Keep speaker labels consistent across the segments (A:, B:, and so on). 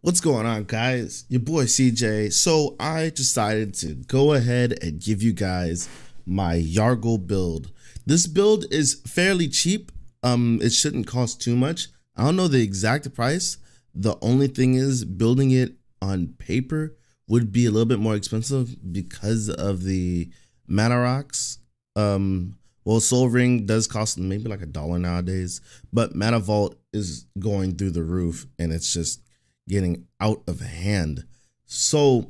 A: What's going on, guys? Your boy CJ. So I decided to go ahead and give you guys my Yargle build. This build is fairly cheap. It shouldn't cost too much. I don't know the exact price. The only thing is building it on paper would be a little bit more expensive because of the mana rocks. Well, Soul Ring does cost maybe like $1 nowadays, but Mana Vault is going through the roof and it's just getting out of hand. So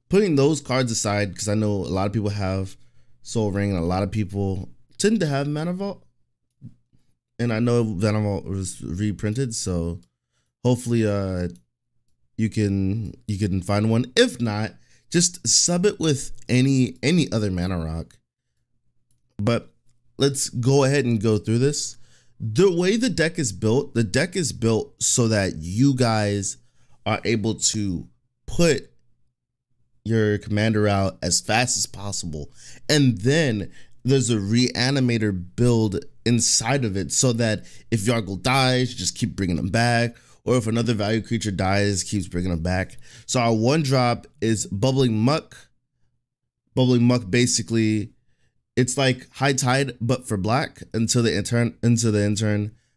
A: putting those cards aside, because I know a lot of people have Soul Ring and a lot of people tend to have Mana Vault, and I know Mana Vault was reprinted, so hopefully you can find one. If not, just sub it with any other mana rock. But let's go ahead and go through this. The way the deck is built so that you guys are able to put your commander out as fast as possible. And then there's a reanimator build inside of it so that if Yargle dies, you just keep bringing them back. Or if another value creature dies, keeps bringing them back. So our one drop is Bubbling Muck. Bubbling Muck basically, it's like High Tide, but for black until the intern.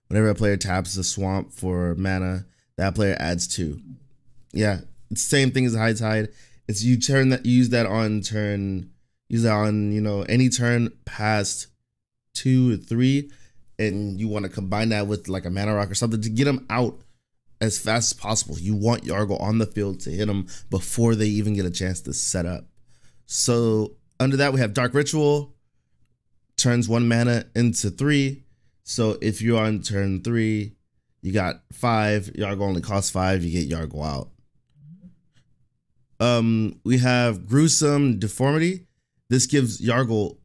A: Whenever a player taps the swamp for mana, that player adds 2. Yeah, it's the same thing as High Tide. It's you use that on turn, any turn past 2 or 3, and you want to combine that with like a mana rock or something to get them out as fast as possible. You want Yargle on the field to hit them before they even get a chance to set up. So under that we have Dark Ritual. Turns 1 mana into 3. So if you're on turn 3, you got 5. Yargle only costs 5. You get Yargle out. We have Gruesome Deformity. This gives Yargle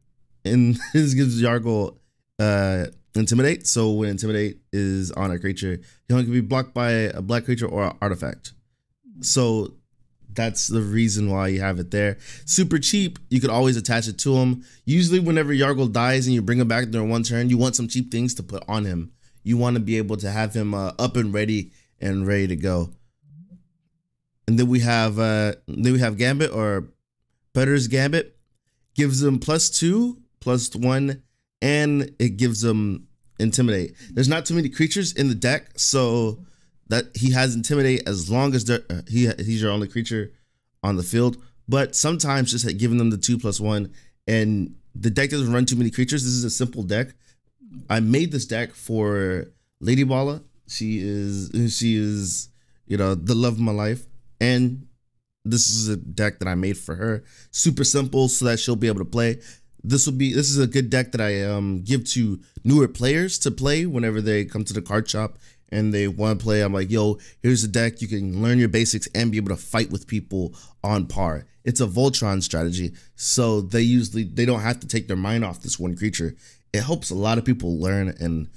A: Intimidate. So when Intimidate is on a creature, he only can be blocked by a black creature or an artifact. So that's the reason why you have it there. Super cheap. You could always attach it to him. Usually whenever Yargle dies and you bring him back during one turn, you want some cheap things to put on him. You want to be able to have him up and ready to go. And then we have Gambit, or Better's Gambit. Gives him +2, +1, and it gives him Intimidate. There's not too many creatures in the deck, so that he has Intimidate as long as he's your only creature on the field. But sometimes just giving them the 2+1, and the deck doesn't run too many creatures. This is a simple deck. I made this deck for Lady Balla. She is the love of my life, and this is a deck that I made for her. Super simple, so that she'll be able to play. This is a good deck that I give to newer players to play whenever they come to the card shop and they want to play. I'm like, yo, here's a deck. You can learn your basics and be able to fight with people on par. It's a Voltron strategy, so they don't have to take their mind off this one creature. It helps a lot of people learn, and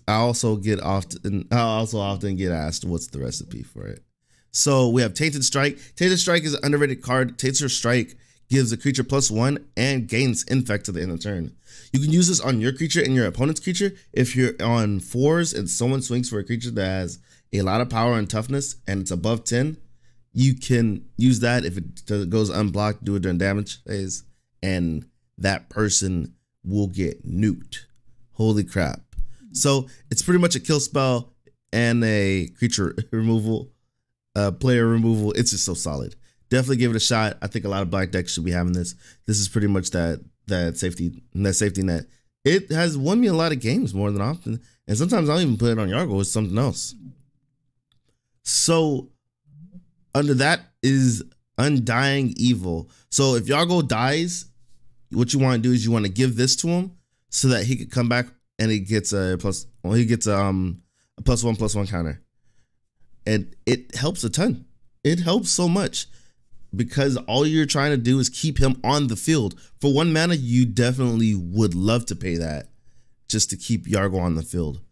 A: I also often get asked what's the recipe for it. So we have Tainted Strike. Tainted Strike is an underrated card. Tainted Strike gives a creature +1 and gains Infect to the end of turn. You can use this on your creature and your opponent's creature. If you're on 4s and someone swings for a creature that has a lot of power and toughness and it's above 10, you can use that. If it goes unblocked, do it during damage phase, and that person will get nuked. Holy crap. So it's pretty much a kill spell and a creature removal, player removal. It's just so solid. Definitely give it a shot. I think a lot of black decks should be having this. This is pretty much that safety net. It has won me a lot of games more than often, and sometimes I'll even put it on Yargle with something else. So under that is Undying Evil. So if Yargle dies, what you want to do is you want to give this to him so that he could come back and he gets a +1/+1 counter, and it helps a ton. It helps so much, because all you're trying to do is keep him on the field. For 1 mana, you definitely would love to pay that just to keep Yargle on the field.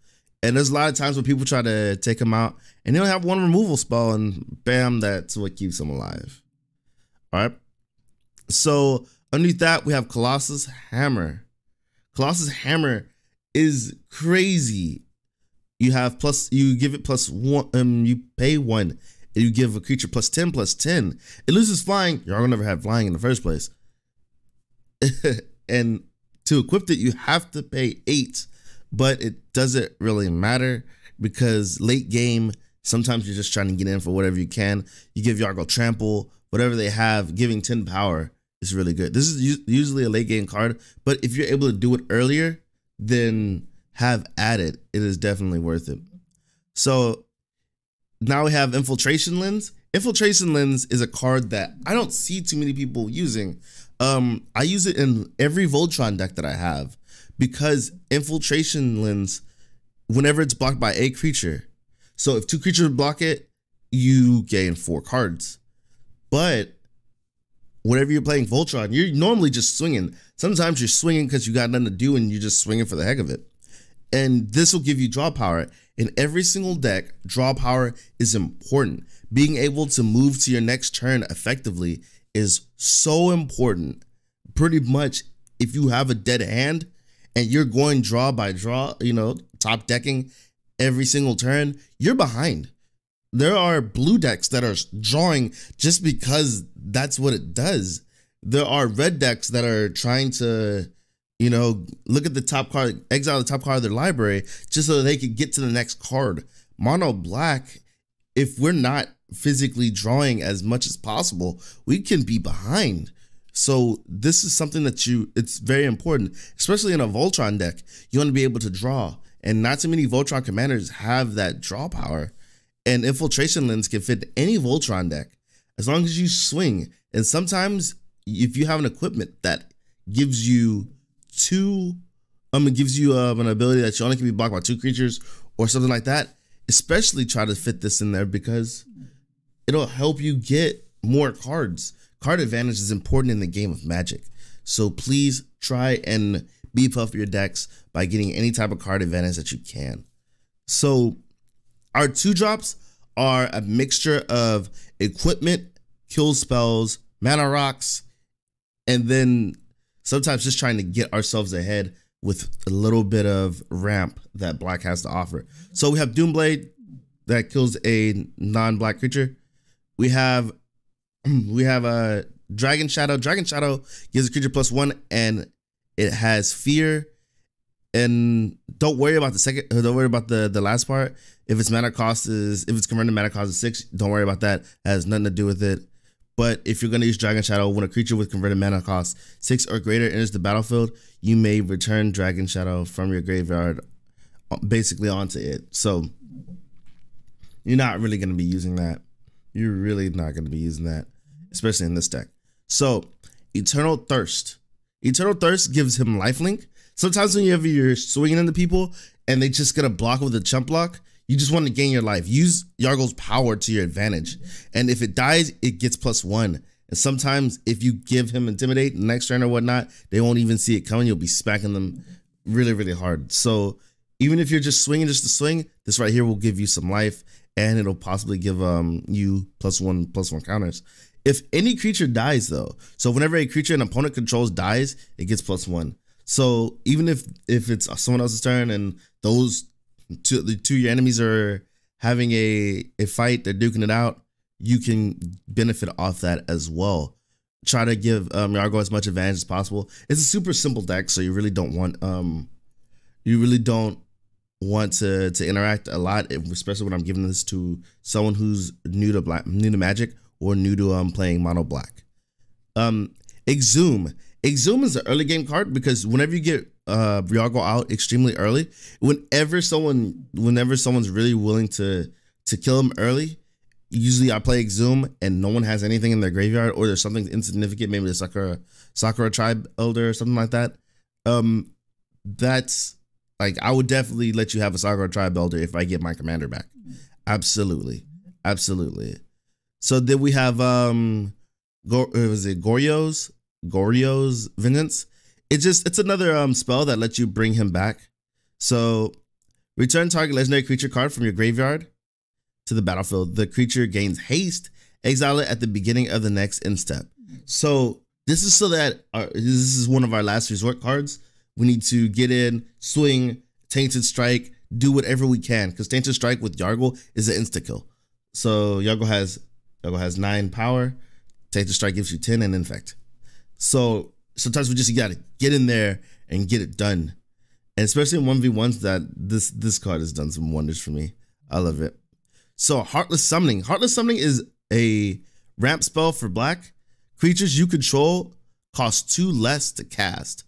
A: And there's a lot of times when people try to take him out and they don't have one removal spell, and bam, that's what keeps him alive. All right. So underneath that, we have Colossus Hammer. Colossus Hammer is crazy. You give it +1, you pay 1, and you give a creature +10/+10, it loses flying. Yargle never had flying in the first place. And to equip it, you have to pay 8, but it doesn't really matter because late game, sometimes you're just trying to get in for whatever you can. You give Yargle trample, whatever they have, giving 10 power is really good. This is usually a late game card, but if you're able to do it earlier, then have at it. It is definitely worth it. So now we have Infiltration Lens. Infiltration Lens is a card that I don't see too many people using. I use it in every Voltron deck that I have because Infiltration Lens, whenever it's blocked by a creature, so if 2 creatures block it, you gain 4 cards. But whenever you're playing Voltron, you're normally just swinging. Sometimes you're swinging because you got nothing to do and you're just swinging for the heck of it. And this will give you draw power. In every single deck, draw power is important. Being able to move to your next turn effectively is so important. Pretty much, if you have a dead hand and you're going draw by draw, you know, top decking every single turn, you're behind. There are blue decks that are drawing just because that's what it does. There are red decks that are trying to, you know, look at the top card, exile the top card of their library just so they could get to the next card. Mono black, if we're not physically drawing as much as possible, we can be behind. So this is something that it's very important, especially in a Voltron deck. You want to be able to draw, and not too many Voltron commanders have that draw power. And Infiltration Lens can fit any Voltron deck as long as you swing. And sometimes if you have an equipment that gives you an ability that you only can be blocked by 2 creatures or something like that, especially try to fit this in there because it'll help you get more cards. Card advantage is important in the game of Magic. So please try and beef up your decks by getting any type of card advantage that you can. So our 2-drops are a mixture of equipment, kill spells, mana rocks, and then sometimes just trying to get ourselves ahead with a little bit of ramp that black has to offer. So we have Doomblade that kills a non-black creature. We have a Dragon Shadow. Dragon Shadow gives a creature +1 and it has fear. And don't worry about the last part. If it's converted mana cost is 6, don't worry about that. It has nothing to do with it. But if you're going to use Dragon Shadow, when a creature with converted mana cost 6 or greater enters the battlefield, you may return Dragon Shadow from your graveyard basically onto it. So you're not really going to be using that. You're really not going to be using that, especially in this deck. So Eternal Thirst. Eternal Thirst gives him lifelink. Sometimes whenever you're swinging into people and they just gonna block with a chump block, you just want to gain your life. Use Yargle's power to your advantage. And if it dies, it gets +1. And sometimes if you give him Intimidate next turn or whatnot, they won't even see it coming. You'll be smacking them really, really hard. So even if you're just swinging just to swing, this right here will give you some life and it'll possibly give you +1/+1 counters. If any creature dies though, so whenever a creature an opponent controls dies, it gets +1. So even if it's someone else's turn and the two your enemies are having a fight, they're duking it out, you can benefit off that as well. Try to give Yargle as much advantage as possible. It's a super simple deck, so you really don't want to interact a lot, especially when I'm giving this to someone who's new to Magic or new to playing mono black. Exhume. Exhume is an early game card because whenever you get Yargle out extremely early, whenever someone's really willing to kill him early, usually I play Exhume and no one has anything in their graveyard or there's something insignificant, maybe the Sakura Tribe Elder or something like that. That's like, I would definitely let you have a Sakura Tribe Elder if I get my commander back. Absolutely. Absolutely. So then we have Goryo's Vengeance. It's another spell that lets you bring him back. So return target legendary creature card from your graveyard to the battlefield. The creature gains haste. Exile it at the beginning of the next end step. So this is so that this is one of our last resort cards. We need to get in, swing, Tainted Strike, do whatever we can, because Tainted Strike with Yargle is an insta kill. So Yargle has 9 power. Take the strike gives you 10 and infect. So sometimes you gotta get in there and get it done. And especially in 1v1s, that this card has done some wonders for me. I love it. So Heartless Summoning. Heartless Summoning is a ramp spell for black. Creatures you control cost 2 less to cast.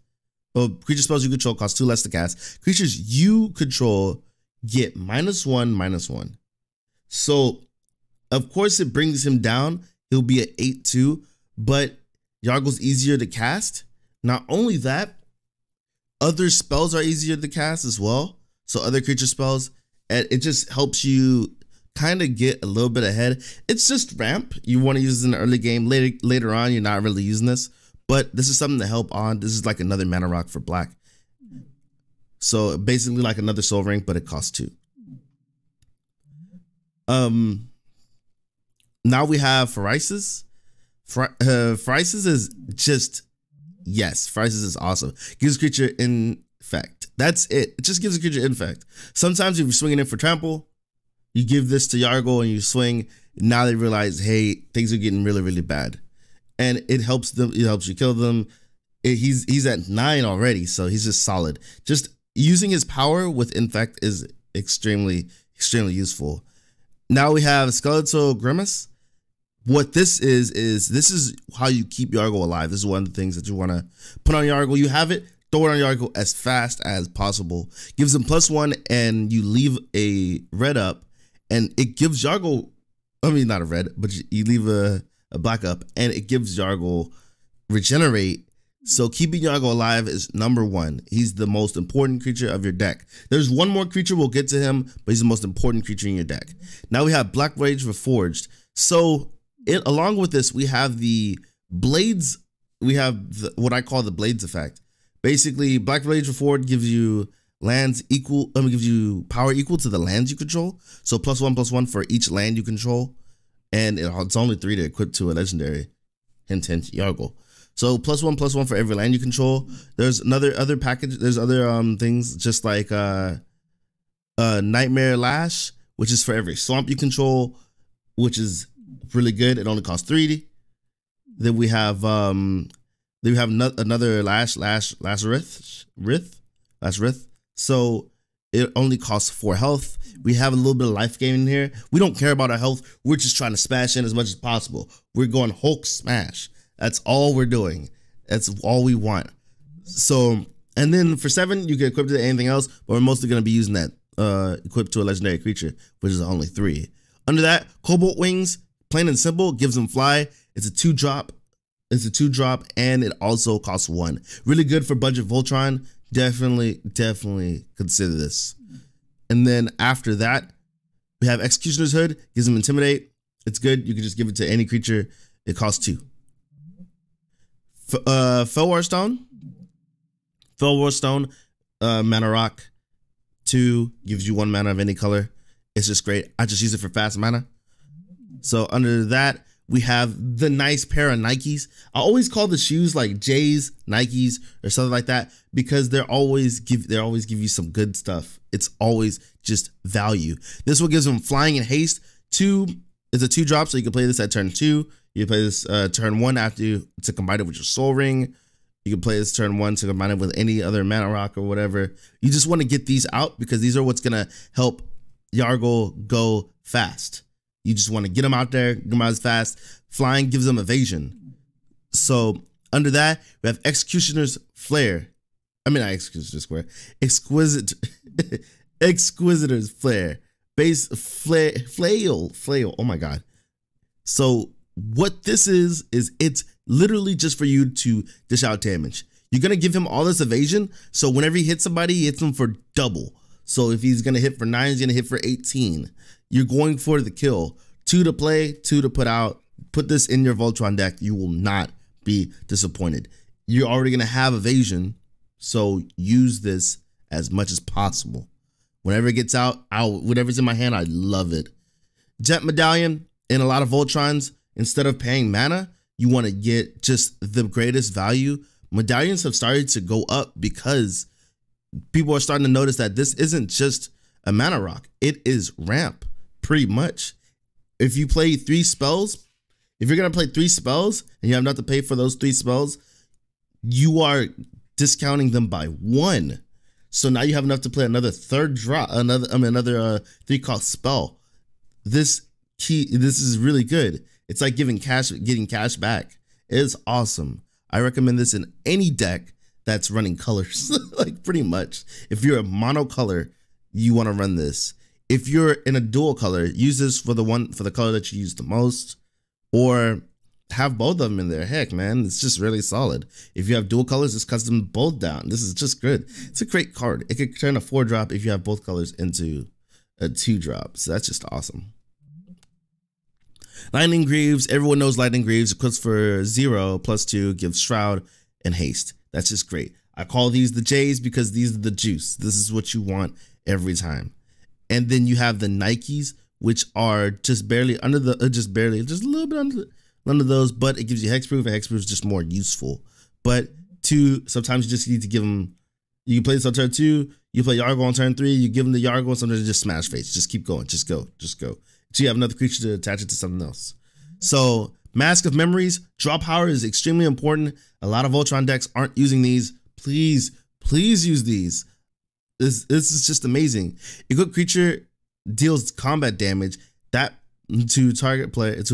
A: Oh, creature spells you control cost 2 less to cast. Creatures you control get -1/-1. So of course it brings him down. He'll be at 8/2, but Yargle's easier to cast. Not only that, other spells are easier to cast as well. So other creature spells, and it just helps you kind of get a little bit ahead. It's just ramp. You want to use it in the early game. Later on, you're not really using this, but this is something to help on. This is like another mana rock for black. So basically like another soul ring, but it costs 2. Now we have Phyresis. Phyresis is just, yes, Phyresis is awesome. Gives creature infect. That's it. It just gives a creature infect. Sometimes if you're swinging in for trample, you give this to Yargle and you swing. Now they realize, hey, things are getting really, really bad. And it helps them, it helps you kill them. He's at 9 already, so he's just solid. Just using his power with infect is extremely, extremely useful. Now we have Skeletal Grimace. What this is this is how you keep Yargle alive. This is one of the things that you want to put on Yargle. You have it, throw it on Yargle as fast as possible. Gives him +1, and you leave a red up, and it gives Yargle, I mean not a red, but you leave a black up, and it gives Yargle regenerate. So keeping Yargle alive is #1. He's the most important creature of your deck. There's one more creature, we'll get to him, but he's the most important creature in your deck. Now we have Black Rage Reforged. So along with this, we have the blades. We have what I call the blades effect. Basically, Black Rage Reforged gives you lands equal. Gives you power equal to the lands you control. So +1/+1 for each land you control, and it's only 3 to equip to a legendary. Hint, hint, Yargle. So +1/+1 for every land you control. There's other package. There's other things just like Nightmare Lash, which is for every swamp you control, which is really good. It only costs 3. Then we have another Rith. So it only costs 4 health. We have a little bit of life gain in here. We don't care about our health. We're just trying to smash in as much as possible. We're going Hulk smash. That's all we're doing. That's all we want. So, and then for 7, you can equip to anything else, but we're mostly going to be using that equipped to a legendary creature, which is only 3. Under that, Cobalt Wings, plain and simple, gives them fly. It's a 2-drop. It's a 2-drop, and it also costs 1. Really good for budget Voltron. Definitely consider this. And then after that, we have Executioner's Hood, gives them Intimidate. It's good. You can just give it to any creature. It costs 2. Fellwar Stone. Fellwar Stone, mana rock. 2 gives you 1 mana of any color. It's just great. I just use it for fast mana. So under that, we have the nice pair of Nikes. I always call the shoes like J's, Nikes, or something like that, because they always give you some good stuff. It's always just value. This one gives them flying and haste. 2 is a 2-drop, so you can play this at turn 2. You can play this turn 1 to combine it with your Soul Ring. You can play this turn 1 to combine it with any other mana rock or whatever. You just want to get these out because these are what's gonna help Yargle go fast. You just want to get them out there, get them out as fast. Flying gives them evasion. So under that, we have Executioner's Flare. I mean, not Executioner's Square. Exquisitor's Flare. Base flail. Oh my god. So what this is it's literally just for you to dish out damage. You're gonna give him all this evasion, so whenever he hits somebody, he hits them for double. So if he's gonna hit for 9, he's gonna hit for 18. You're going for the kill. 2 to play, 2 to put out. Put this in your Voltron deck. You will not be disappointed. You're already gonna have evasion, so use this as much as possible. Whenever it gets out, whatever's in my hand, I love it. Jet Medallion, in a lot of Voltrons, instead of paying mana, you want to get just the greatest value. Medallions have started to go up because people are starting to notice that this isn't just a mana rock. It is ramp, pretty much. if you play 3 spells, if you're going to play 3 spells and you have not to pay for those 3 spells, you are discounting them by 1. So now you have enough to play another 3rd drop, another 3 cost spell. This is really good. It's like getting cash back. It's awesome. I recommend this in any deck that's running colors, like pretty much. If you're a monocolor, you want to run this. If you're in a dual color, use this for the color that you use the most, or have both of them in there. Heck, man, it's just really solid. If you have dual colors, just cuts them both down. This is just good. It's a great card. It could turn a 4-drop if you have both colors into a 2-drop. So that's just awesome. Lightning Greaves. Everyone knows Lightning Greaves. Equips for 0 +2, gives Shroud and Haste. That's just great. I call these the J's because these are the juice. This is what you want every time. And then you have the Nikes, which are just barely under the, just a little bit under those, but it gives you hexproof, and hexproof is just more useful. But sometimes you just need to give them, you can play this on turn 2, you play Yargle on turn 3, you give them the Yargle, and sometimes just smash face. Just keep going, just go. So you have another creature to attach it to something else. So Mask of Memories, draw power is extremely important. A lot of Voltron decks aren't using these. Please use these. This is just amazing. Equipped creature deals combat damage that to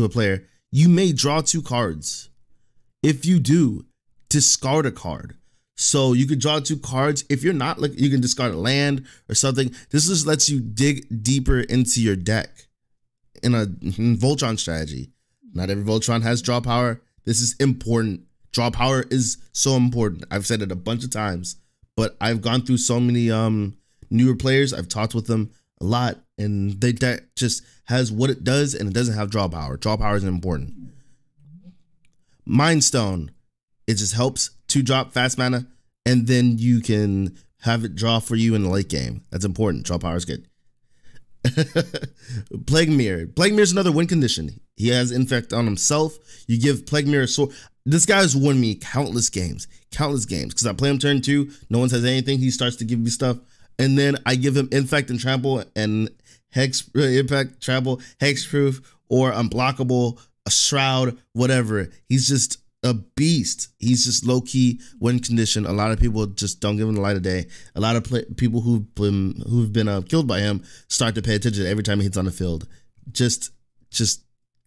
A: a player. You may draw 2 cards. If you do, discard a card. So you could draw 2 cards. If you're not, like, you can discard a land or something. This just lets you dig deeper into your deck in a Voltron strategy. Not every Voltron has draw power. This is important. Draw power is so important. I've said it a bunch of times, but I've gone through so many newer players. I've talked with them a lot, and they deck just has what it does, and it doesn't have draw power. Draw power is important. Mind Stone, it just helps 2-drop fast mana, and then you can have it draw for you in the late game. That's important. Draw power is good. Plague Mirror. Plague Mirror is another win condition. He has Infect on himself. You give Plague Mirror a sword. This guy's won me countless games, because I play him turn 2. No one says anything. He starts to give me stuff, and then I give him Infect and Trample and Impact, Trample, Hexproof, or Unblockable, a Shroud, whatever. He's just a beast. He's just low-key win condition. A lot of people just don't give him the light of day. A lot of people who've been killed by him start to pay attention every time he hits on the field. Just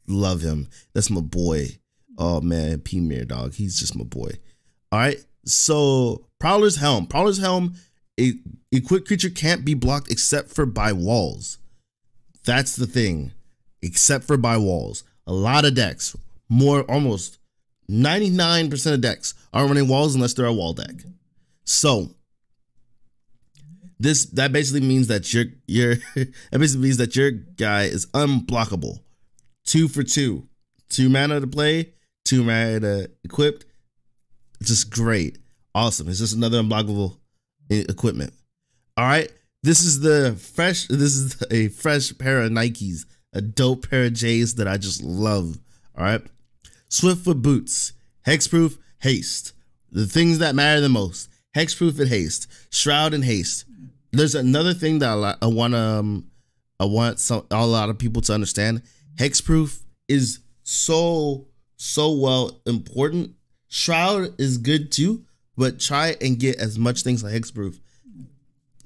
A: love him. That's my boy. Oh man, P-Mirror, dog. He's just my boy. All right. So Prowler's Helm. Prowler's Helm, a equipped creature can't be blocked except for by walls. That's the thing. Except for by walls. A lot of decks, almost 99% of decks are running walls unless they're a wall deck. So that basically means that your guy is unblockable. 2 for 2. 2 mana to play, 2 mana to equip. Just great. Awesome. It's just another unblockable equipment. All right. This is a fresh pair of Nikes, a dope pair of J's that I just love. All right. Swiftfoot Boots, Hexproof, Haste. The things that matter the most: Hexproof and Haste, Shroud and Haste. There's another thing that I want a lot of people to understand. Hexproof is so well important. Shroud is good too, but try and get as much things like Hexproof.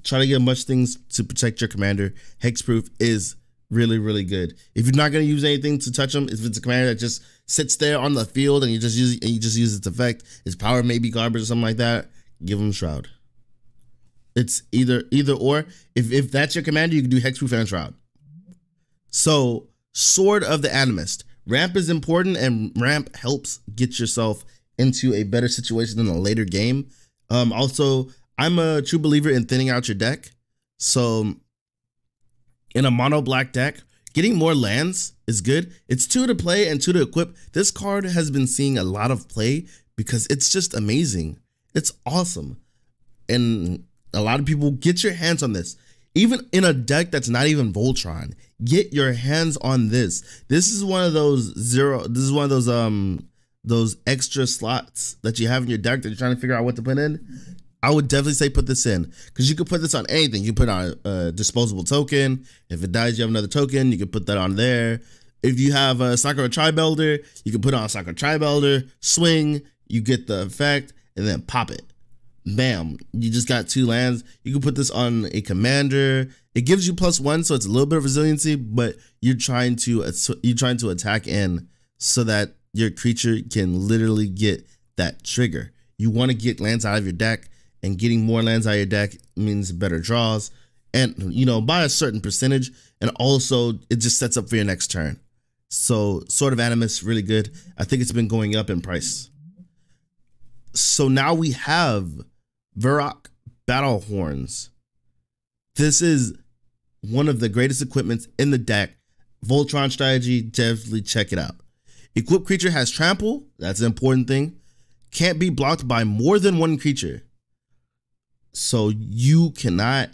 A: Try to get as much things to protect your commander. Hexproof is really, really good. If you're not going to use anything to touch them, if it's a commander that just sits there on the field and you just use its effect, its power may be garbage or something like that, give them Shroud. It's either or. If that's your commander, you can do Hexproof and Shroud. So Sword of the Animist. Ramp is important, and ramp helps get yourself into a better situation in a later game. Also, I'm a true believer in thinning out your deck. So in a mono black deck, getting more lands is good. It's 2 to play and 2 to equip. This card has been seeing a lot of play because it's just amazing. It's awesome. And a lot of people, get your hands on this. Even in a deck that's not even Voltron, get your hands on this. This is one of those those extra slots that you have in your deck that you're trying to figure out what to put in. I would definitely say put this in, because you could put this on anything. You put on a disposable token. If it dies, you have another token. You can put that on there. If you have a Sakura Tri-Belder, you can put on a Sakura Tri-Belder, swing, you get the effect, and then pop it. Bam, you just got 2 lands. You can put this on a commander. It gives you +1, so it's a little bit of resiliency, but you're trying to attack in so that your creature can literally get that trigger. You want to get lands out of your deck, and getting more lands out of your deck means better draws, and by a certain percentage, and also it just sets up for your next turn. So Sword of Animus, really good. I think it's been going up in price. So now we have Varrock Battle Horns. This is one of the greatest equipments in the deck. Voltron strategy, definitely check it out. Equipped creature has trample, that's an important thing. Can't be blocked by more than 1 creature. So you cannot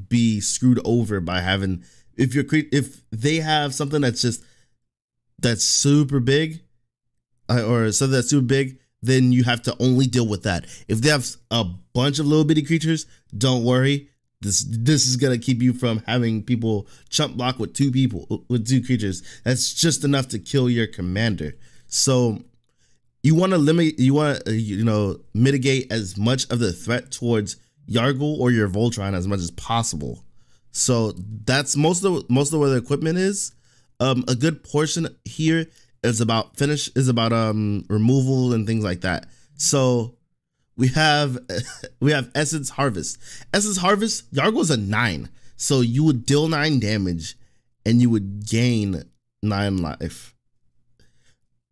A: be screwed over by having, if they have something that's super big, or something that's super big, then you have to only deal with that. If they have a bunch of little bitty creatures, don't worry. This is gonna keep you from having people chump block with 2 creatures. That's just enough to kill your commander. So you want to mitigate as much of the threat towards Yargle or your Voltron as much as possible. So that's most of where the equipment is. A good portion here is about removal and things like that. So we have Essence Harvest. Essence Harvest, Yargle's a 9. So you would deal 9 damage and you would gain 9 life.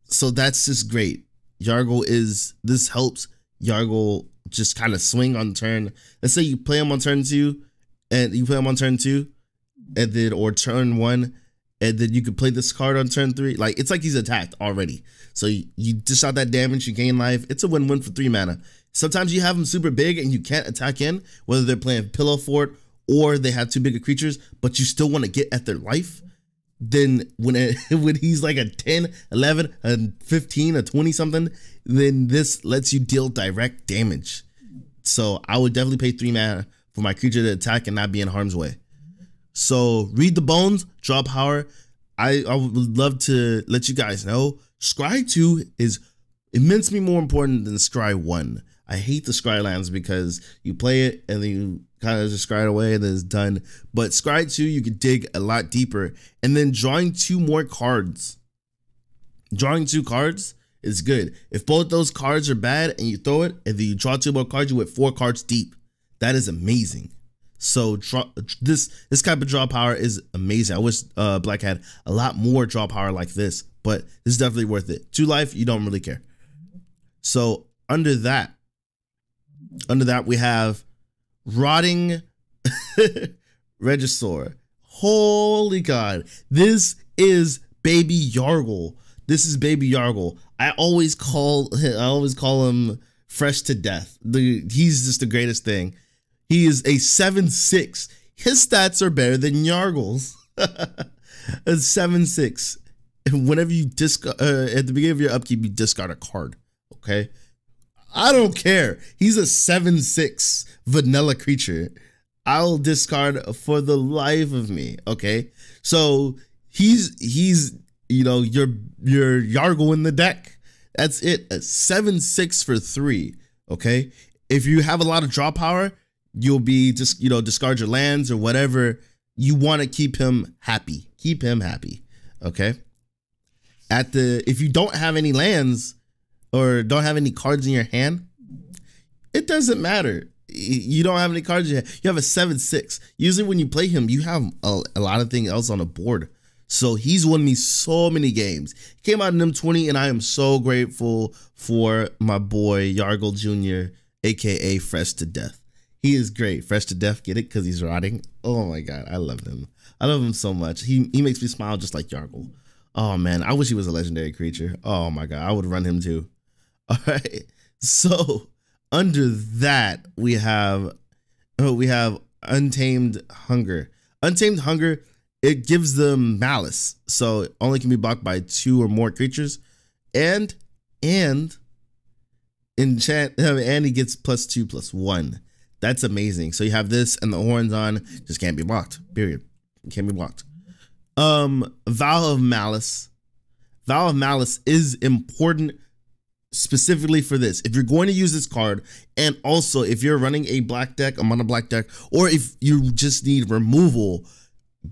A: So that's just great. This helps Yargle just kind of swing on turn. Let's say you play him on turn 2, and then or turn 1, and then you could play this card on turn 3. Like, it's like he's attacked already. So you dish out that damage, you gain life. It's a win-win for 3 mana. Sometimes you have them super big and you can't attack in, whether they're playing Pillow Fort or they have too big of creatures, but you still want to get at their life. Then when he's like a 10, 11, a 15, a 20 something, then this lets you deal direct damage. So I would definitely pay 3 mana for my creature to attack and not be in harm's way. So read the bones, draw power. I would love to let you guys know Scry 2 is immensely more important than Scry 1. I hate the Scry lands because you play it and then you kind of just scry it away and then it's done. But Scry 2, you can dig a lot deeper, and then drawing 2 more cards. Drawing 2 cards is good. If both those cards are bad and you throw it and then you draw 2 more cards, you went 4 cards deep. That is amazing. So this type of draw power is amazing. I wish Black had a lot more draw power like this, but it's definitely worth it. 2 life, you don't really care. So under that we have Rotting Regisaur. Holy God, this is baby Yargle. This is baby Yargle. I always call him fresh to death. He's just the greatest thing. He is a 7/6. His stats are better than Yargle's. A 7/6. Whenever you discard at the beginning of your upkeep, you discard a card. Okay, I don't care. He's a 7/6 vanilla creature. I'll discard for the life of me. Okay, so he's your Yargle in the deck. That's it. A 7/6 for 3. Okay, if you have a lot of draw power, you'll be just discard your lands or whatever. You want to keep him happy. Keep him happy. Okay. If you don't have any lands or don't have any cards in your hand, it doesn't matter. You don't have any cards in your hand. You have a 7/6. Usually when you play him, you have a lot of things else on the board. So he's won me so many games. He came out in M20, and I am so grateful for my boy Yargle Jr., aka Fresh to Death. He is great. Fresh to Death, get it? Because he's rotting. Oh my God, I love him. I love him so much. He makes me smile just like Yargle. Oh man, I wish he was a legendary creature. Oh my God, I would run him too. All right. So under that we have Untamed Hunger. Untamed Hunger, it gives them malice, so it only can be blocked by 2 or more creatures, and enchant, and he gets +2/+1. That's amazing. So you have this and the horns on, just can't be blocked. Period. It can't be blocked. Vow of Malice. Vow of Malice is important specifically for this. If you're going to use this card, and also if you're running a black deck, a mono black deck, or if you just need removal,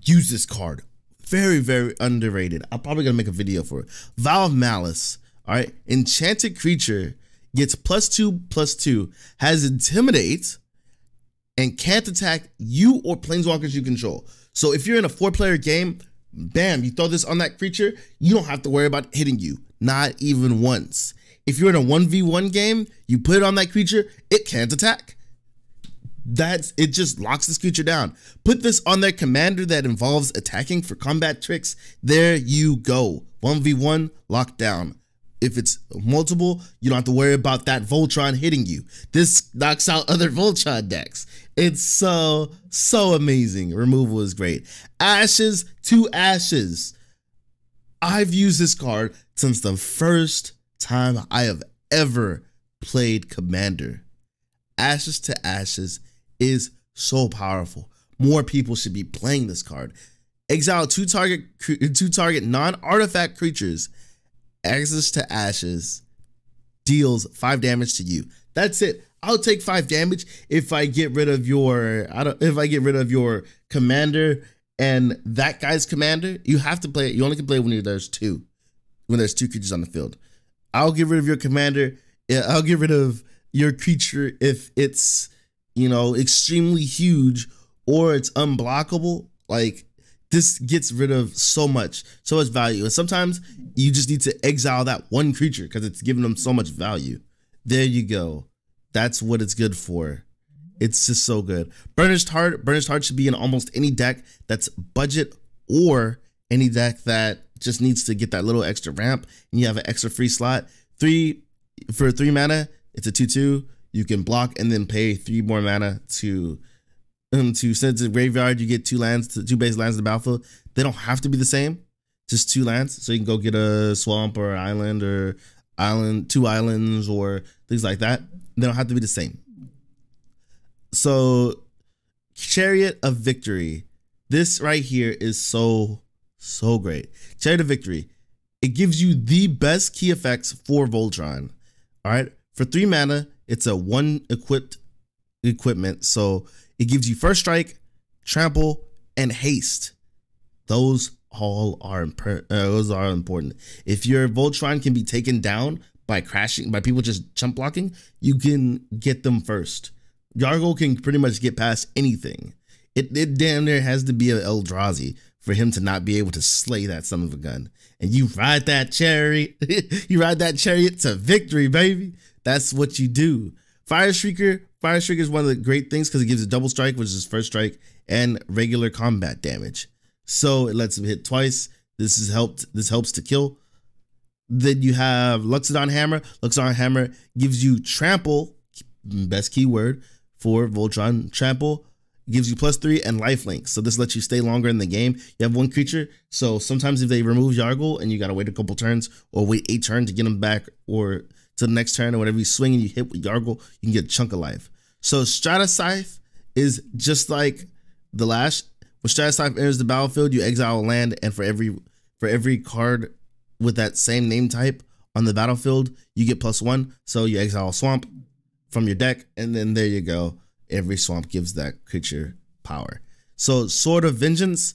A: use this card. Very, very underrated. I'm probably gonna make a video for it. Vow of Malice. All right, enchanted creature gets +2/+2, has Intimidate, and can't attack you or planeswalkers you control. So if you're in a 4-player game, bam, you throw this on that creature, you don't have to worry about hitting you, not even once. If you're in a 1v1 game, you put it on that creature, it can't attack. It just locks this creature down. Put this on their commander that involves attacking for combat tricks. There you go. 1v1, locked down. If it's multiple, you don't have to worry about that Voltron hitting you. This knocks out other Voltron decks. It's so amazing. Removal is great. Ashes to Ashes. I've used this card since the first time I have ever played Commander. Ashes to Ashes is so powerful. More people should be playing this card. Exile two target non-artifact creatures. Ashes to Ashes deals 5 damage to you. That's it. I'll take 5 damage if I get rid of your commander and that guy's commander. You have to play it. You only can play it when there's two creatures on the field. I'll get rid of your commander. I'll get rid of your creature if it's, you know, extremely huge or it's unblockable. Like, this gets rid of so much value. And sometimes you just need to exile that one creature because it's giving them so much value. There you go. That's what it's good for. It's just so good. Burnished Heart should be in almost any deck that's budget or any deck that just needs to get that little extra ramp and you have an extra free slot. For 3 mana, it's a 2/2. You can block and then pay 3 more mana to send it to the graveyard. You get 2 base lands in the battlefield. They don't have to be the same, just 2 lands. So you can go get a swamp or island or 2 islands or things like that. They don't have to be the same. So Chariot of Victory. This right here is so great. Chariot of Victory. It gives you the best key effects for Voltron. All right. For 3 mana, it's a 1 equipment. So it gives you First Strike, Trample, and Haste. Those all are important. If your Voltron can be taken down by crashing, by people just chump blocking, you can get them first. Yargle can pretty much get past anything. It damn near has to be an Eldrazi for him to not be able to slay that son of a gun. And you ride that chariot, you ride that chariot to victory, baby. That's what you do. Fire Shrieker is one of the great things because it gives a double strike, which is First Strike, and regular combat damage. So it lets him hit twice. This helps to kill. Then you have Luxodon Hammer. Luxodon Hammer gives you Trample, best keyword for Voltron. Trample gives you +3 and lifelink. So this lets you stay longer in the game. You have 1 creature. So sometimes if they remove Yargle and you got to wait a couple turns or wait 8 turns to get them back or to the next turn or whatever, you swing and you hit with Yargle, you can get a chunk of life. So Strata Scythe is just like the Lash. When Strata Scythe enters the battlefield, you exile a land, and for every card with that same name type on the battlefield, you get +1. So you exile a swamp from your deck, and then there you go. Every swamp gives that creature power. So Sword of Vengeance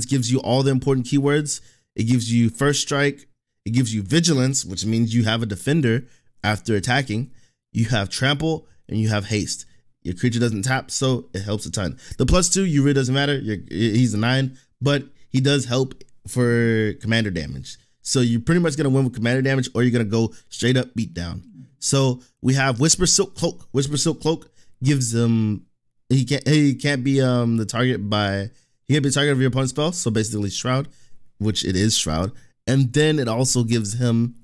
A: gives you all the important keywords. It gives you First Strike. It gives you Vigilance, which means you have a defender after attacking. You have Trample and you have Haste. Your creature doesn't tap, so it helps a ton. The +2, you really doesn't matter. He's a 9, but he does help for commander damage. So you're pretty much gonna win with commander damage, or you're gonna go straight up beat down. So we have Whisper Silk Cloak. Whisper Silk Cloak gives him he can't be the target of your opponent's spell. So basically Shroud, which it is Shroud, and then it also gives him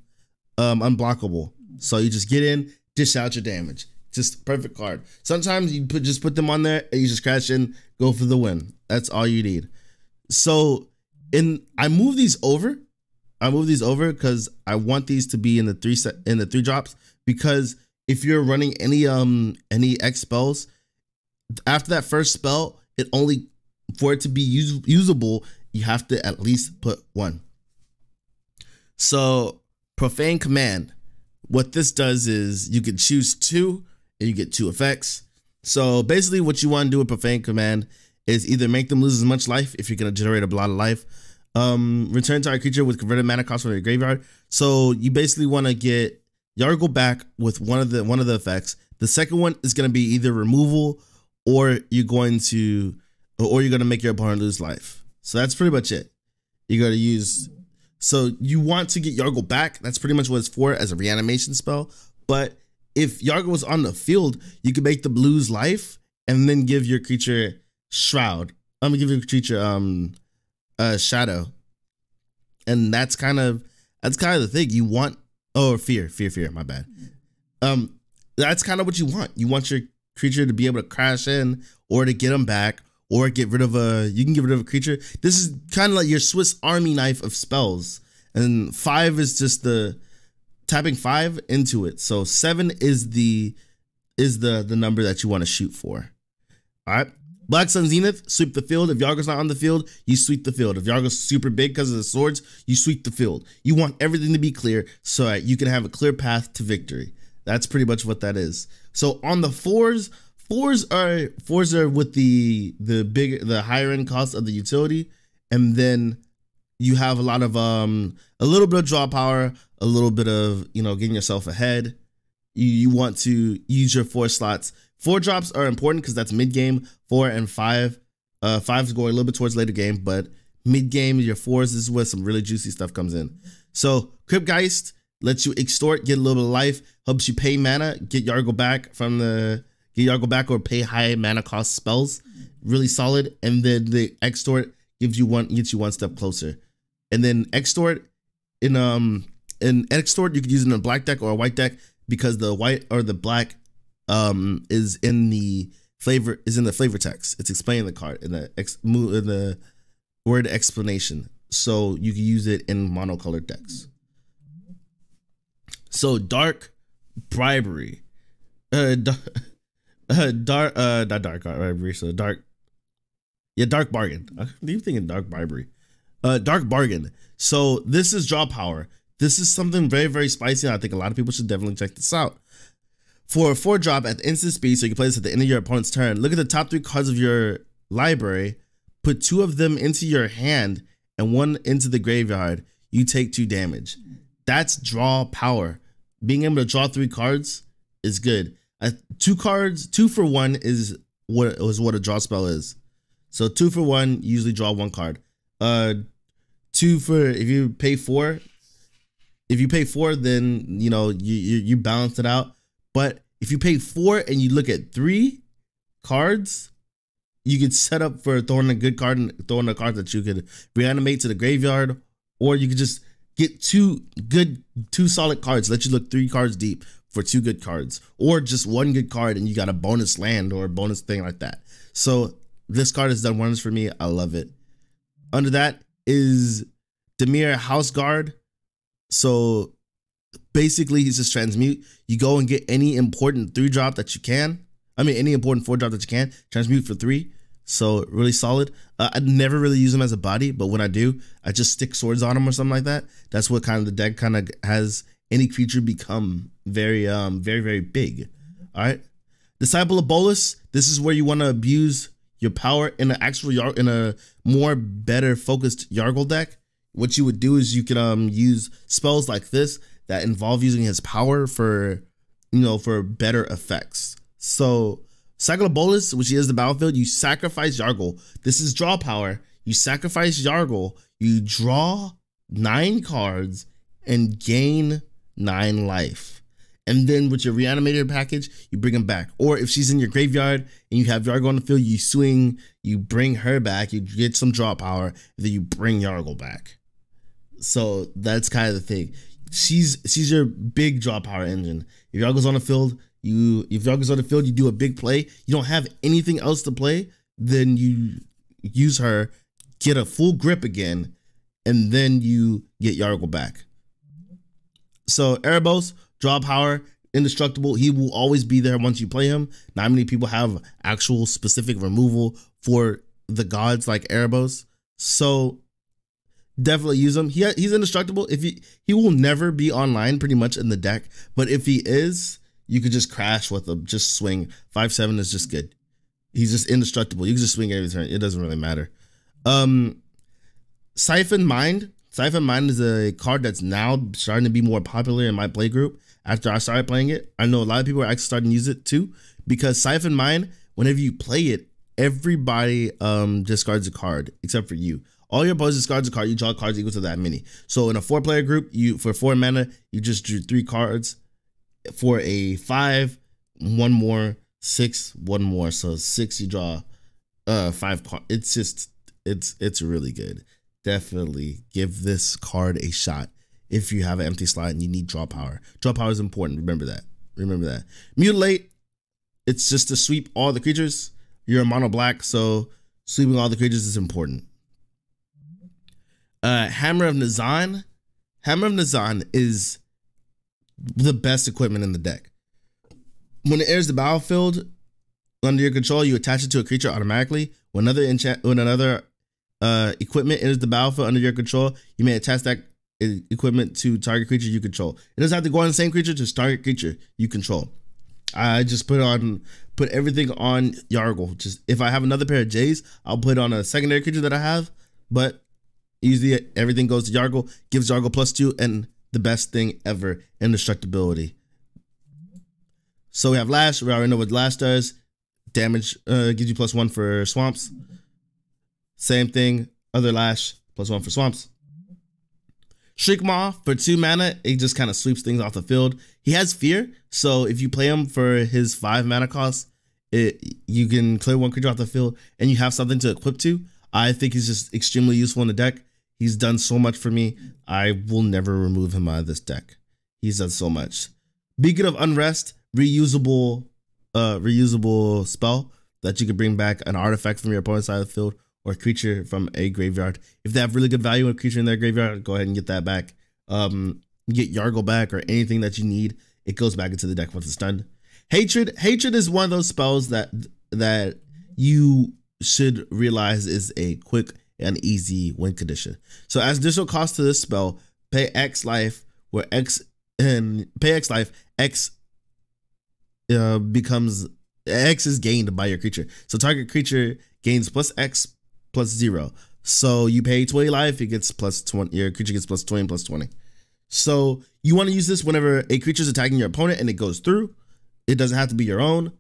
A: unblockable. So you just get in, dish out your damage. Just perfect card. Sometimes you just put them on there and you just crash in, go for the win. That's all you need. So I move these over because I want these to be in the 3 drops, because if you're running any X spells, after that first spell, for it to be usable, you have to at least put 1. So Profane Command, what this does is you can choose 2 and you get 2 effects. So basically what you want to do with Profane Command is either make them lose as much life if you're going to generate a lot of life. Return target creature with converted mana cost from your graveyard. So you basically want to get Yargle back with one of the effects. The second one is going to be either removal or you're going to make your opponent lose life. So that's pretty much it. You got to use. So you want to get Yargle back. That's pretty much what it's for, as a reanimation spell. But if Yargle was on the field, you could make them lose life and then give your creature Shroud. I'm gonna give your creature Shadow, and that's kind of the thing you want. Oh, fear. My bad. That's kind of what you want. You want your creature to be able to crash in, or to get them back, or get rid of you can get rid of a creature. This is kind of like your Swiss Army knife of spells. And 5 is just the tapping 5 into it. So 7 is the number that you want to shoot for. All right. Black Sun Zenith, sweep the field. If Yargle's not on the field, you sweep the field. If Yargle's super big because of the swords, you sweep the field. You want everything to be clear so that you can have a clear path to victory. That's pretty much what that is. So on the 4s, 4s are with the higher end cost of the utility, and then you have a lot of a little bit of draw power, a little bit of getting yourself ahead. You want to use your 4 slots. 4 drops are important because that's mid game. 4 and 5. 5 is going a little bit towards later game, but mid game, your 4s is where some really juicy stuff comes in. So Cryptgeist lets you extort, get a little bit of life, helps you pay mana, get Yargle back or pay high mana cost spells. Really solid. And then the extort gets you one step closer. And then extort in extort you could use it in a black deck or a white deck, because the white or the black is in the flavor text. It's explaining the card in the word explanation. So you can use it in monocolored decks. So Dark Bribery. Dark Bargain. I'm even thinking Dark Bribery. Dark Bargain. So this is draw power. This is something very, very spicy, and I think a lot of people should definitely check this out. For a 4-drop at the instant speed, so you can play this at the end of your opponent's turn, look at the top 3 cards of your library, put 2 of them into your hand and 1 into the graveyard. You take 2 damage. That's draw power. Being able to draw 3 cards is good. 2 for 1 is what a draw spell is. So 2 for 1, you usually draw 1 card. 2 for, if you pay 4, then you balance it out. But if you pay 4 and you look at 3 cards, you could set up for throwing a good card and throwing a card that you could reanimate to the graveyard, or you could just get 2 solid cards, let you look 3 cards deep for 2 good cards, or just 1 good card and you got a bonus land or a bonus thing like that. So this card has done wonders for me. I love it. Under that is Demir House Guard. So basically he's just transmute. You go and get any important 3-drop that you can. Any important 4-drop that you can. Transmute for 3. So really solid. I never really use him as a body, but when I do, I just stick swords on him or something like that. That's what kind of the deck kind of has any creature become very, very big. All right. Disciple of Bolus. This is where you want to abuse your power in a more better focused Yargle deck. What you would do is you can use spells like this that involve using his power for better effects. So Cycle of Bolus, which is the battlefield, you sacrifice Yargle. This is draw power. You sacrifice Yargle, you draw 9 cards and gain 9 life. And then with your reanimator package, you bring him back. Or if she's in your graveyard and you have Yargle on the field, you swing, you bring her back, you get some draw power, and then you bring Yargle back. So that's kind of the thing. She's your big draw power engine. If Yargle's on the field, you do a big play. You don't have anything else to play, then you use her, get a full grip again, and then you get Yargle back. So Erebos, draw power, indestructible. He will always be there once you play him. Not many people have actual specific removal for the gods like Erebos. So definitely use him. He's indestructible. If he will never be online pretty much in the deck, but if he is, you could just crash with him. Just swing. 5/7 is just good. He's just indestructible. You can just swing every turn. It doesn't really matter. Siphon Mind. Siphon Mind is a card that's now starting to be more popular in my play group. After I started playing it, I know a lot of people are actually starting to use it too, because Siphon Mind, whenever you play it, everybody discards a card except for you. All your opponents discards a card. You draw cards equal to that many. So in a 4-player group, for 4 mana, you just drew 3 cards. For a 5, 1 more, 6, 1 more. So 6, you draw 5 cards. It's just it's really good. Definitely give this card a shot if you have an empty slot and you need draw power. Draw power is important. Remember that. Remember that. Mutilate. It's just to sweep all the creatures. You're a mono black, so sweeping all the creatures is important. Hammer of Nazan. Hammer of Nazan is the best equipment in the deck. When it enters the battlefield under your control, you attach it to a creature automatically. When another equipment enters the battlefield under your control, you may attach that equipment to target creature you control. It doesn't have to go on the same creature, just target creature you control. I just put everything on Yargle. Just if I have another pair of J's, I'll put on a secondary creature that I have, but usually everything goes to Yargle, gives Yargle +2, and the best thing ever, indestructibility. So we have Lash. We already know what Lash does. Damage gives you +1 for swamps. Same thing, other Lash, +1 for swamps. Shriekmaw for 2 mana, it just kind of sweeps things off the field. He has Fear, so if you play him for his 5 mana cost, you can clear 1 creature off the field and you have something to equip to. I think he's just extremely useful in the deck. He's done so much for me. I will never remove him out of this deck. He's done so much. Beacon of Unrest, reusable spell that you can bring back an artifact from your opponent's side of the field or a creature from a graveyard. If they have really good value in a creature in their graveyard, go ahead and get that back. Get Yargle back or anything that you need. It goes back into the deck once it's done. Hatred. Hatred is one of those spells that you should realize is a quick and easy win condition. So as additional cost to this spell, pay X life, where X becomes X is gained by your creature. So target creature gains +X +0. So you pay 20 life, it gets +20. Your creature gets +20 +20. So you want to use this whenever a creature is attacking your opponent and it goes through. It doesn't have to be your own.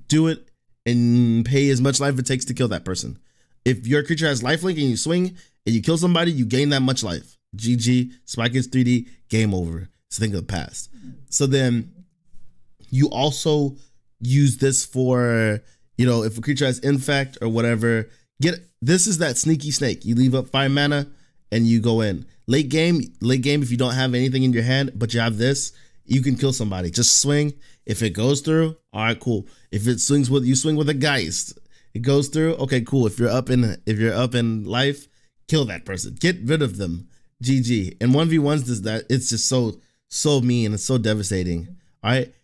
A: Do it and pay as much life it takes to kill that person. If your creature has lifelink and you swing and you kill somebody, you gain that much life. GG, Spike is 3D, game over. It's a thing of the past. So then you also use this for, you know, if a creature has infect or whatever, this is that sneaky snake. You leave up 5 mana and you go in. Late game, if you don't have anything in your hand, but you have this, you can kill somebody. Just swing. If it goes through, all right, cool. If it swings with, you swing with a Geist, it goes through, okay, cool. If you're up in life, kill that person. Get rid of them. GG. And 1v1s does that. It's just so mean. It's so devastating. All right.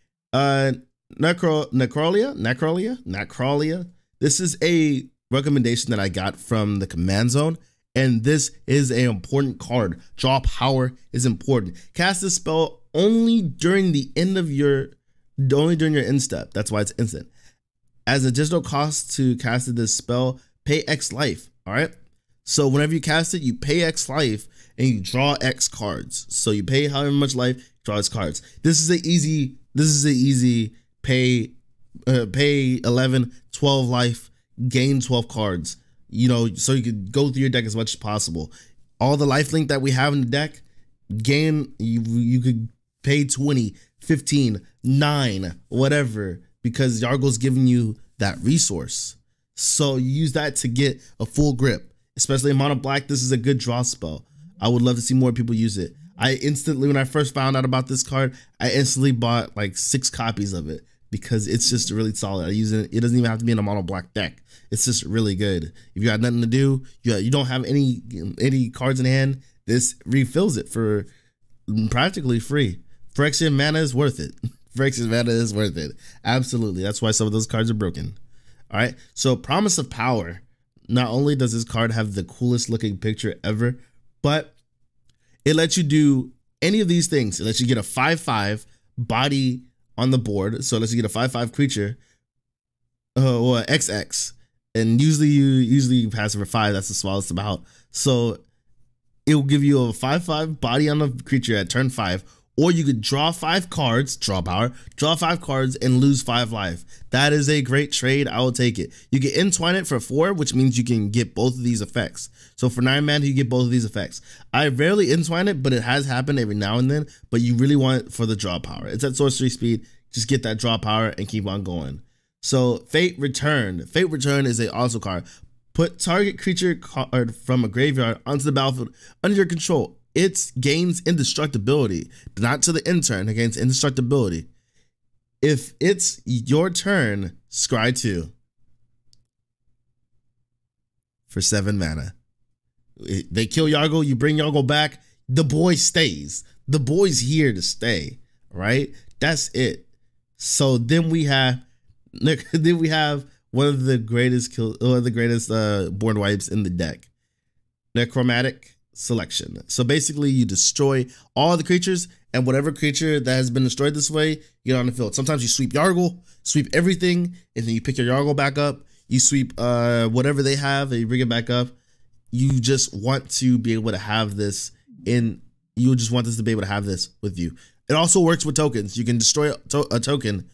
A: Necrolia. This is a recommendation that I got from the command zone, and this is an important card. Draw power is important. Cast this spell only during your end step. That's why it's instant. As additional cost to cast this spell, pay X life. All right. So whenever you cast it, you pay X life and you draw X cards. So you pay however much life, draw X cards. This is an easy pay 11, 12 life, gain 12 cards, you know, so you can go through your deck as much as possible. All the lifelink that we have in the deck, gain, you could pay 20, 15, 9, whatever, because Yargle's giving you that resource. So you use that to get a full grip, especially in mono black. This is a good draw spell. I would love to see more people use it. When I first found out about this card, I instantly bought like 6 copies of it because it's just really solid. I use it. It doesn't even have to be in a mono black deck. It's just really good. If you got nothing to do, you don't have any cards in hand, this refills it for practically free. Phyrexian mana is worth it. Phyrexian mana is worth it. Absolutely. That's why some of those cards are broken. All right. So Promise of Power. Not only does this card have the coolest looking picture ever, but it lets you do any of these things. It lets you get a 5/5 body on the board. So it lets you get a 5/5 creature or XX. And usually pass for 5. That's the smallest amount. So it will give you a 5/5 body on the creature at turn 5. Or you could draw 5 cards, draw power, draw 5 cards and lose 5 life. That is a great trade. I will take it. You can entwine it for 4, which means you can get both of these effects. So for 9 mana, you get both of these effects. I rarely entwine it, but it has happened every now and then. But you really want it for the draw power. It's at sorcery speed. Just get that draw power and keep on going. So Fate Return. Fate Return is a also card. Put target creature card from a graveyard onto the battlefield under your control. It gains indestructibility, not to the end turn. It gains indestructibility. If it's your turn, scry 2 for 7 mana. They kill Yargle, you bring Yargle back. The boy stays. The boy's here to stay, right? That's it. So then we have one of the greatest board wipes in the deck, Necromantic Selection. So basically you destroy all the creatures, and whatever creature that has been destroyed this way, you get on the field. Sometimes you sweep Yargle, sweep everything, and then you pick your Yargle back up. You sweep whatever they have and you bring it back up. You just want to be able to have this you just want this to be able to have this with you. It also works with tokens. You can destroy a token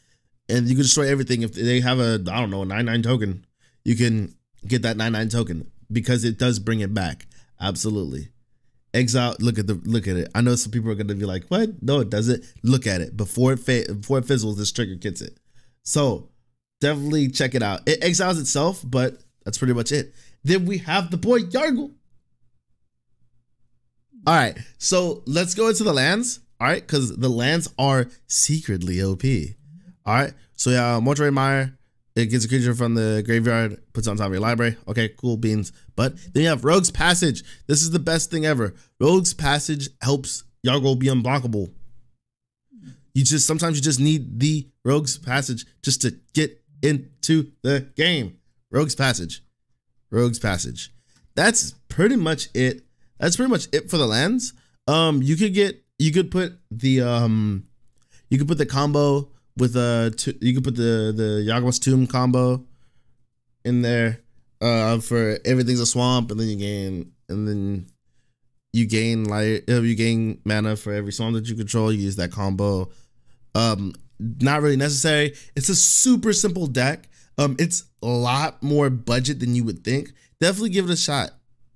A: and you can destroy everything. If they have a 9/9 token, you can get that 9/9 token because it does bring it back. Absolutely. Exile, look at it. I know some people are gonna be like, what? No, it doesn't. Look at it. Before it fizzles, this trigger gets it. So definitely check it out. It exiles itself, but that's pretty much it. Then we have the boy Yargle. All right, so let's go into the lands. All right, because the lands are secretly OP. All right, so yeah, Mortuary Mire. It gets a creature from the graveyard, puts it on top of your library. Okay, cool beans. But then you have Rogue's Passage. This is the best thing ever. Rogue's Passage helps Yargle be unblockable. Sometimes you just need the Rogue's Passage just to get into the game. Rogue's Passage. Rogue's Passage. That's pretty much it. That's pretty much it for the lands. You could put the combo with you could put the Yagmas Tomb combo in there for everything's a swamp, and then you gain mana for every swamp that you control. You use that combo. Not really necessary. It's a super simple deck. It's a lot more budget than you would think. Definitely give it a shot.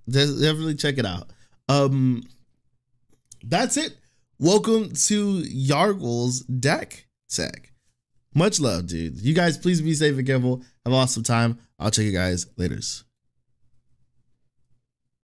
A: Definitely check it out. That's it. Welcome to Yargle's deck tech. Much love, dude. You guys, please be safe and careful. Have an awesome time. I'll check you guys later.